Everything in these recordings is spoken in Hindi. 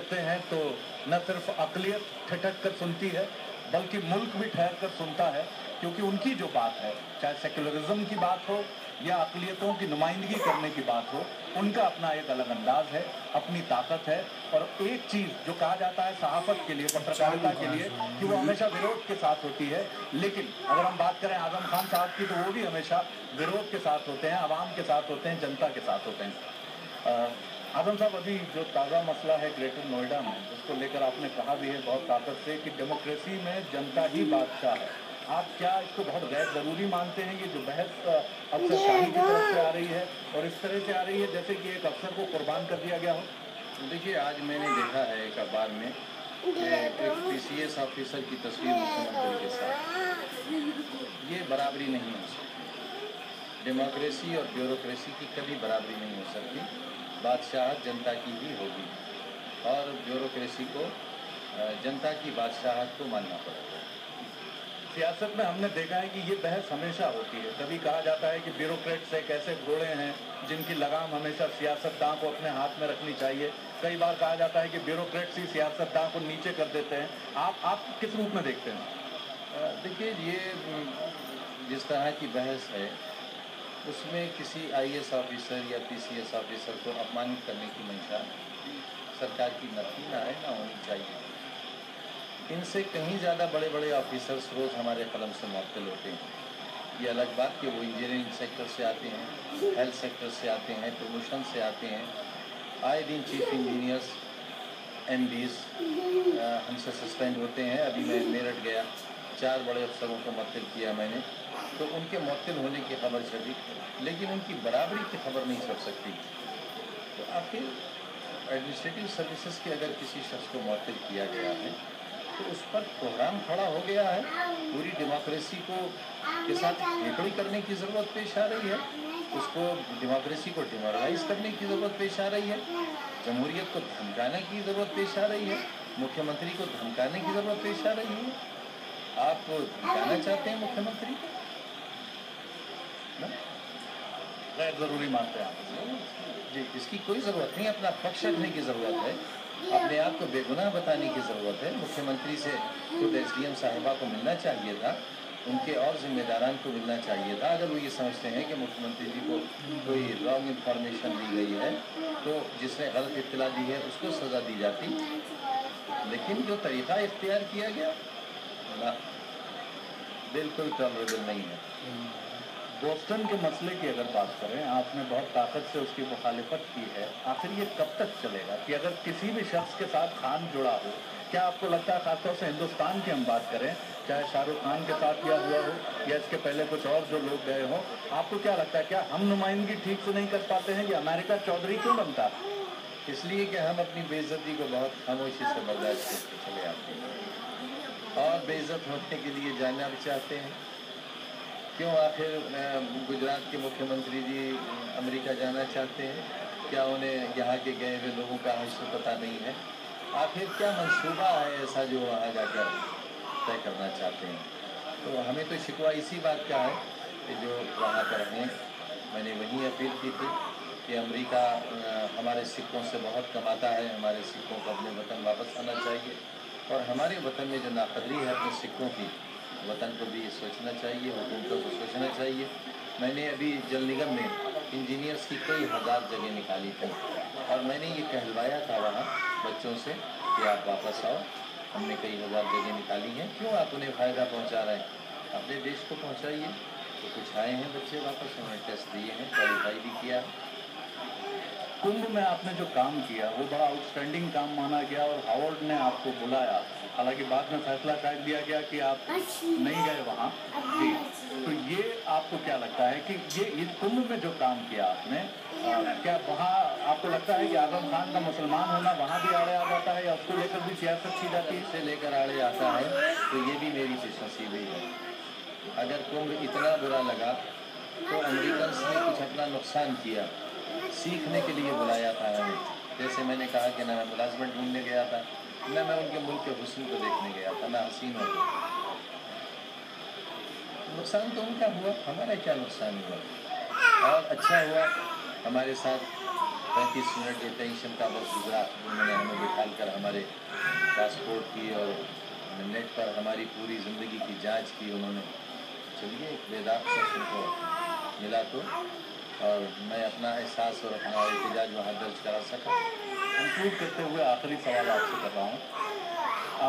करते हैं तो न सिर्फ अक़लियत ठिठक कर सुनती है, बल्कि मुल्क भी ठहर कर सुनता है, क्योंकि उनकी जो बात है, चाहे सेक्युलरिज्म की बात हो या अक़लियतों की नुमाइंदगी करने की बात हो, उनका अपना एक अलग अंदाज है, अपनी ताकत है। और एक चीज़ जो कहा जाता है सहाफ़त के लिए, पत्रकारिता के लिए, कि वो हमेशा विरोध के साथ होती है, लेकिन अगर हम बात करें आज़म खान साहब की, तो वो भी हमेशा विरोध के साथ होते हैं, आवाम के साथ होते हैं, जनता के साथ होते हैं। आज़म साहब, अभी जो ताज़ा मसला है ग्रेटर नोएडा में, उसको लेकर आपने कहा भी है बहुत ताकत से कि डेमोक्रेसी में जनता ही बादशाह है। आप क्या इसको बहुत गैर ज़रूरी मानते हैं, ये जो बहस अफसरशाही की तरफ से आ रही है और इस तरह से आ रही है जैसे कि एक अफसर को कुर्बान कर दिया गया हो? देखिए, आज मैंने देखा है एक अखबार में कि एक PCS ऑफिसर की तस्वीर मुख्यमंत्री के साथ, ये बराबरी नहीं हो सकती। डेमोक्रेसी और ब्यूरोक्रेसी की कभी बराबरी नहीं हो सकती। बादशाहत जनता की ही होगी और ब्यूरोक्रेसी को जनता की बादशाहत को मानना पड़ेगा। सियासत में हमने देखा है कि ये बहस हमेशा होती है। कभी कहा जाता है कि ब्यूरोक्रेट्स एक ऐसे घोड़े हैं जिनकी लगाम हमेशा सियासतदान को अपने हाथ में रखनी चाहिए। कई बार कहा जाता है कि ब्यूरोक्रेट्स ही सियासतदान को नीचे कर देते हैं। आप किस रूप में देखते हैं? देखिए, ये जिस तरह की बहस है उसमें किसी IAS ऑफिसर या PCS ऑफिसर को अपमानित करने की मंशा सरकार की न थी, ना है, ना होनी चाहिए। इनसे कहीं ज़्यादा बड़े बड़े ऑफिसर्स रोज़ हमारे कलम से मुअत्तल होते हैं। ये अलग बात कि वो इंजीनियरिंग सेक्टर से आते हैं, हेल्थ सेक्टर से आते हैं, प्रमोशन से आते हैं। आए दिन चीफ इंजीनियर्स, MDs हमसे सस्पेंड होते हैं। अभी मैं मेरठ गया, 4 बड़े अफसरों को मुअत्तल किया मैंने, तो उनके मुअत्तल होने की खबर छपी, लेकिन उनकी बराबरी की खबर नहीं छप सकती। तो आखिर एडमिनिस्ट्रेटिव सर्विसेज के अगर किसी शख्स को मुअत्तल किया गया है तो उस पर कोहराम खड़ा हो गया है। पूरी डेमोक्रेसी को के साथ हेकड़ी करने की ज़रूरत पेश आ रही है, उसको डेमोक्रेसी को डिमोरलाइज करने की ज़रूरत पेश आ रही है, जमहूरियत को धमकाने की ज़रूरत पेश आ रही है, मुख्यमंत्री को धमकाने की ज़रूरत पेश आ रही है। आप धमकाना चाहते हैं मुख्यमंत्री को? गैर ज़रूरी मानते हैं आप? जी, इसकी कोई ज़रूरत नहीं। अपना पक्ष रखने की ज़रूरत है, अपने आप को बेगुनाह बताने की ज़रूरत है। मुख्यमंत्री से खुद SDM साहिबा को मिलना चाहिए था, उनके और जिम्मेदारान को मिलना चाहिए था। अगर वो ये समझते हैं कि मुख्यमंत्री जी को कोई रॉन्ग इन्फॉर्मेशन दी गई है तो जिसने गलत इत्तला दी है उसको सज़ा दी जाती, लेकिन जो तरीक़ा इख्तियार किया गया ना, बिल्कुल टॉलरेबल नहीं है। बोस्टन के मसले की अगर बात करें, आपने बहुत ताकत से उसकी मुखालिफत की है। आखिर ये कब तक चलेगा कि अगर किसी भी शख्स के साथ खान जुड़ा हो, क्या आपको लगता है, खासतौर से हिंदुस्तान की हम बात करें, चाहे शाहरुख खान के साथ किया हुआ हो या इसके पहले कुछ और जो लोग गए हों, आपको क्या लगता है, क्या हम नुमाइंदगी ठीक से नहीं कर पाते हैं या अमेरिका चौधरी क्यों बनता है? इसलिए कि हम अपनी बेइज्जती को बहुत खामोशी से बर्दाश्त करते चले आते हैं और बेइज्जत होने के लिए जानना भी चाहते हैं। क्यों आखिर गुजरात के मुख्यमंत्री जी अमेरिका जाना चाहते हैं? क्या उन्हें यहाँ के गए हुए लोगों का हश्र पता नहीं है? आखिर क्या मंसूबा है ऐसा जो वहाँ जाकर तय करना चाहते हैं? तो हमें तो शिकवा इसी बात का है कि जो वहाँ पर हैं, मैंने वही अपील की थी कि अमेरिका हमारे सिक्कों से बहुत कमाता है, हमारे सिक्कों को अपने वतन वापस आना चाहिए और हमारे वतन में जो नाकदरी है अपने सिक्कों की, वतन को भी सोचना चाहिए, हुकूमतों को सोचना चाहिए। मैंने अभी जल निगम में इंजीनियर्स की कई हज़ार जगह निकाली थी और मैंने ये कहलवाया था वहाँ बच्चों से कि आप वापस आओ, हमने कई हज़ार जगह निकाली हैं, क्यों आप उन्हें फ़ायदा पहुँचा रहे हैं? अपने देश को पहुँचाइए। तो कुछ आए हैं बच्चे वापस, उन्हें टेस्ट दिए हैं, क्वालिफाई भी किया। कुंभ में आपने जो काम किया वो बड़ा आउटस्टैंडिंग काम माना गया और हार्वर्ड ने आपको बुलाया। हालांकि बाद में फैसला शायद दिया गया कि आप नहीं गए वहाँ। जी, तो ये आपको क्या लगता है कि ये इस कुंभ में जो काम किया आपने, क्या वहाँ आपको लगता है कि आज़म खान का मुसलमान होना वहाँ भी आड़े आ जाता है या उसको लेकर भी सियासत की जाती है? से लेकर आड़े आता है तो ये भी मेरी पेशनसीबी है। अगर कुंभ इतना बुरा लगा तो अमेरिकन ने कुछ अपना नुकसान किया, सीखने के लिए बुलाया था हमें। जैसे मैंने कहा कि ना मैं मुलाजमत ढूंढने गया था, न मैं उनके मुल्क के हुस्न को देखने गया था, ना हसीनों को। नुकसान तो उनका हुआ, हमारा क्या नुकसान हुआ? और अच्छा हुआ हमारे साथ 35 मिनट जो टेंशन का बस गुजरा, उन्होंने हमें बिठाल कर हमारे पासपोर्ट की और नेट पर हमारी पूरी ज़िंदगी की जांच की उन्होंने। चलिए एक बेदाग शख्स उनको मिला तो, और मैं अपना एहसास और अपना एहतजाज वहाँ दर्ज करा सका। कंक्लूड करते हुए आखिरी सवाल आपसे कर रहा हूँ।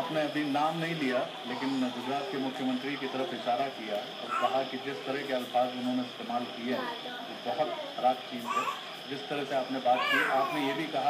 आपने अभी नाम नहीं लिया, लेकिन गुजरात के मुख्यमंत्री की तरफ इशारा किया और कहा कि जिस तरह के अल्फाज उन्होंने इस्तेमाल किए हैं वो बहुत खराब चीज़ है। जिस तरह से आपने बात की, आपने ये भी कहा